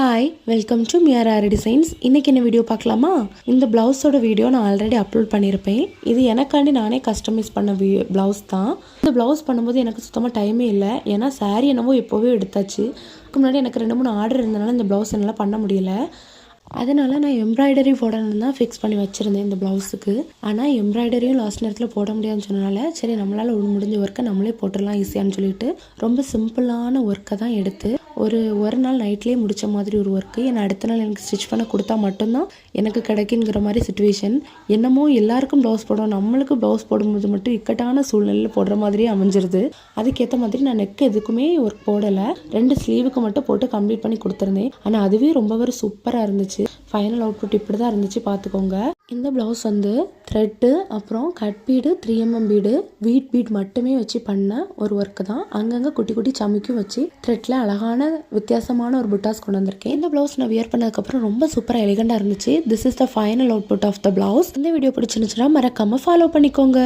Hi welcome to மியார் designs. இன்றைக்கி என்ன video பார்க்கலாமா? இந்த ப்ளவுஸோட வீடியோ நான் ஆல்ரெடி அப்லோட் பண்ணியிருப்பேன். இது எனக்காண்டி நானே கஸ்டமைஸ் பண்ண ப்ளவுஸ் தான். இந்த ப்ளவுஸ் பண்ணும்போது எனக்கு சுத்தமாக டைமே இல்லை. ஏன்னா சாரீ என்னவோ எப்போவே எடுத்தாச்சு. அதுக்கு முன்னாடி எனக்கு 2-3 ஆர்டர் இருந்தனால இந்த ப்ளவுஸ் என்னால் பண்ண முடியல. அதனால் நான் எம்ப்ராய்டரி போடணுன்னு தான் ஃபிக்ஸ் பண்ணி வச்சுருந்தேன் இந்த ப்ளவுஸுக்கு. ஆனால் எம்ப்ராய்டரியும் லாஸ்ட் நேரத்தில் போட முடியாதுன்னு சொன்னனால சரி நம்மளால் முடிஞ்ச ஒர்க்கை நம்மளே போட்டுடலாம் ஈஸியான்னு சொல்லிட்டு ரொம்ப சிம்பிளான ஒர்க்கை தான் எடுத்து ஒரு நாள் நைட்லேயே முடித்த மாதிரி ஒரு ஒர்க்கு. என்னை அடுத்த நாள் எனக்கு ஸ்டிச் பண்ண கொடுத்தா மட்டும்தான் எனக்கு கிடைக்குங்கிற மாதிரி சுச்சுவேஷன். என்னமோ எல்லாருக்கும் ப்ளவுஸ் போடுவோம், நம்மளுக்கு ப்ளவுஸ் போடும்போது மட்டும் இக்கட்டான சூழ்நிலையில் போடுற மாதிரியே அமைஞ்சிருது. அதுக்கேற்ற மாதிரி நான் நெக் எதுக்குமே ஒர்க் போடலை, 2 ஸ்லீவுக்கு மட்டும் போட்டு கம்ப்ளீட் பண்ணி கொடுத்துருந்தேன். ஆனால் அதுவே ரொம்ப சூப்பராக இருந்துச்சு. ஃபைனல் அவுட்புட் இப்படி தான் இருந்துச்சு, பார்த்துக்கோங்க. இந்த ப்ளவுஸ் த்ரெட்டு அப்புறம் கட் பீடு 3mm பீடு வீட் பீட் மட்டுமே வச்சு பண்ண ஒரு ஒர்க்கு தான். அங்கங்கே குட்டி குட்டி சமைக்கும் வச்சு த்ரெட்டில் அழகான வித்தியாசமான ஒரு புட்டாஸ் கொண்டு வந்திருக்கேன். இந்த ப்ளவுஸ் நான் வியர் பண்ணதுக்கப்புறம் ரொம்ப சூப்பராக எலிகண்டாக இருந்துச்சு. This is the final output of the blouse. இந்த வீடியோ பிடிச்சிருந்துச்சுன்னா மறக்காமல் ஃபாலோ பண்ணிக்கோங்க.